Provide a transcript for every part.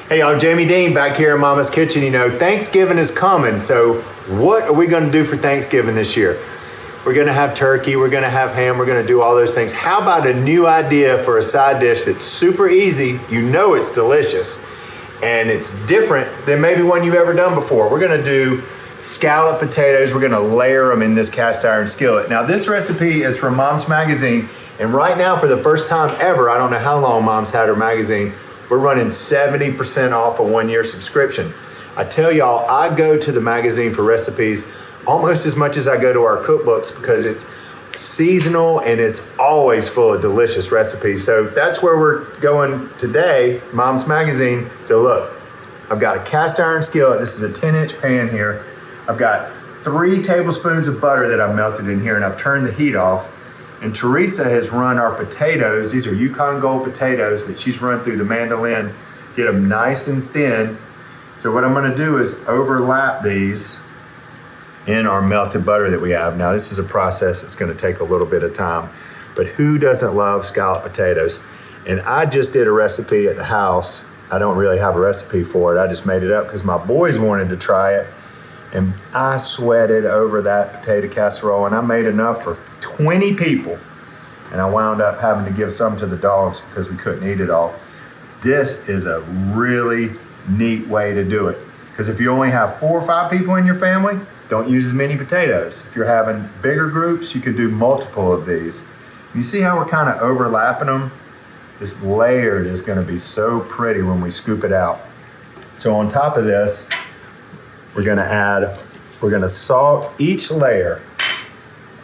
Hey y'all, Jamie Deen back here in Mama's Kitchen. You know, Thanksgiving is coming, so what are we gonna do for Thanksgiving this year? We're gonna have turkey, we're gonna have ham, we're gonna do all those things. How about a new idea for a side dish that's super easy, you know it's delicious, and it's different than maybe one you've ever done before. We're gonna do scalloped potatoes. We're gonna layer them in this cast iron skillet. Now this recipe is from Mom's Magazine, and right now for the first time ever, I don't know how long Mom's had her magazine, we're running 70% off a 1-year subscription. I tell y'all, I go to the magazine for recipes almost as much as I go to our cookbooks because it's seasonal and it's always full of delicious recipes. So that's where we're going today, Mom's Magazine. So look, I've got a cast iron skillet. This is a 10-inch pan here. I've got 3 tablespoons of butter that I've melted in here, and I've turned the heat off. And Teresa has run our potatoes. These are Yukon Gold potatoes that she's run through the mandolin, get them nice and thin. So what I'm gonna do is overlap these in our melted butter that we have. Now this is a process that's gonna take a little bit of time, but who doesn't love scalloped potatoes? And I just did a recipe at the house. I don't really have a recipe for it. I just made it up because my boys wanted to try it. And I sweated over that potato casserole, and I made enough for 20 people. And I wound up having to give some to the dogs because we couldn't eat it all. This is a really neat way to do it. Because if you only have 4 or 5 people in your family, don't use as many potatoes. If you're having bigger groups, you could do multiple of these. You see how we're kind of overlapping them? This layered is gonna be so pretty when we scoop it out. So on top of this, we're gonna salt each layer,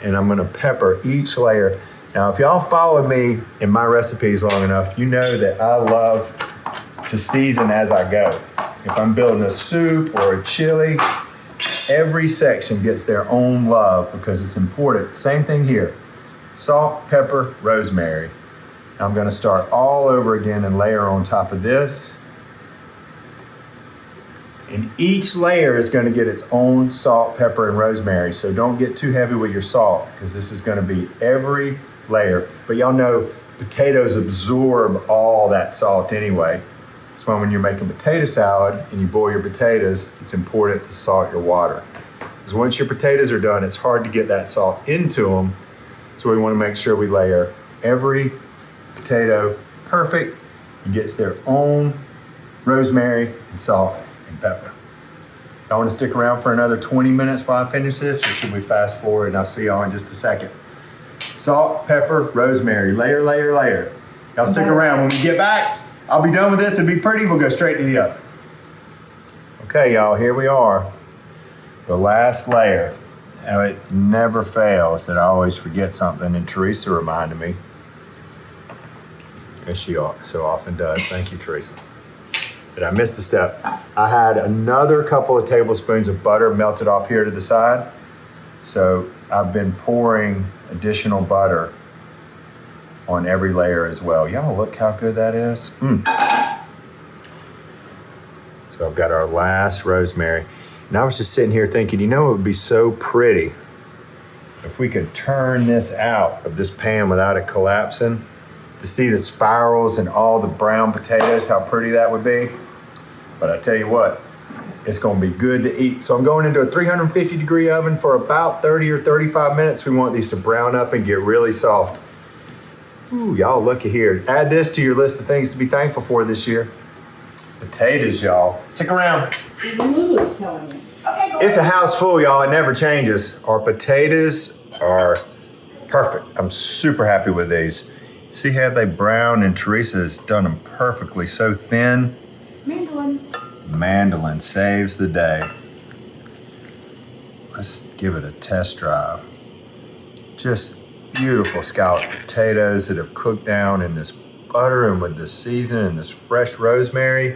and I'm gonna pepper each layer. Now, if y'all followed me in my recipes long enough, you know that I love to season as I go. If I'm building a soup or a chili, every section gets their own love because it's important. Same thing here, salt, pepper, rosemary. Now I'm gonna start all over again and layer on top of this. And each layer is gonna get its own salt, pepper, and rosemary. So don't get too heavy with your salt because this is gonna be every layer. But y'all know potatoes absorb all that salt anyway. That's why when you're making potato salad and you boil your potatoes, it's important to salt your water. Because once your potatoes are done, it's hard to get that salt into them. So we wanna make sure we layer every potato perfect. It gets their own rosemary and salt and pepper. I want to stick around for another 20 minutes while I finish this, or should we fast forward and I'll see y'all in just a second. Salt, pepper, rosemary, layer, layer, layer. Y'all stick around. When we get back, I'll be done with this and be pretty. We'll go straight to the oven. Okay, y'all, here we are. The last layer. Now, it never fails that I always forget something, and Teresa reminded me, as she so often does. Thank you, Teresa. But I missed a step. I had another couple of tablespoons of butter melted off here to the side. So I've been pouring additional butter on every layer as well. Y'all look how good that is. So I've got our last rosemary. And I was just sitting here thinking, you know, it would be so pretty if we could turn this out of this pan without it collapsing, to see the spirals and all the brown potatoes, how pretty that would be. But I tell you what, it's gonna be good to eat. So I'm going into a 350-degree oven for about 30 or 35 minutes. We want these to brown up and get really soft. Ooh, y'all look at here. Add this to your list of things to be thankful for this year. Potatoes, y'all. Stick around. Lulu's telling me. Okay, it's a house full, y'all. It never changes. Our potatoes are perfect. I'm super happy with these. See how they brown, and Teresa has done them perfectly, so thin. Mandolin saves the day. Let's give it a test drive. Just beautiful scalloped potatoes that have cooked down in this butter and with this seasoning and this fresh rosemary.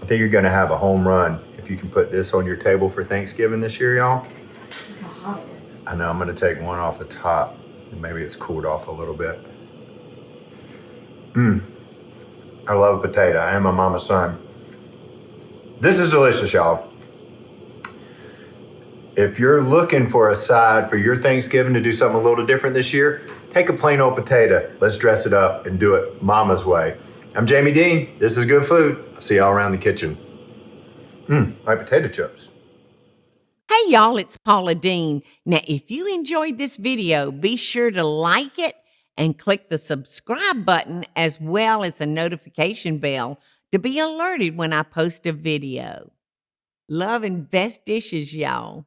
I think you're gonna have a home run if you can put this on your table for Thanksgiving this year, y'all. Look how hot it is. I know, I'm gonna take one off the top. And maybe it's cooled off a little bit. I love a potato. I am a mama's son. This is delicious, y'all. If you're looking for a side for your Thanksgiving to do something a little different this year, take a plain old potato. Let's dress it up and do it mama's way. I'm Jamie Deen. This is Good Food. I'll see y'all around the kitchen. My potato chips. Hey y'all, it's Paula Deen. Now, if you enjoyed this video, be sure to like it and click the subscribe button as well as the notification bell to be alerted when I post a video. Love and best dishes, y'all.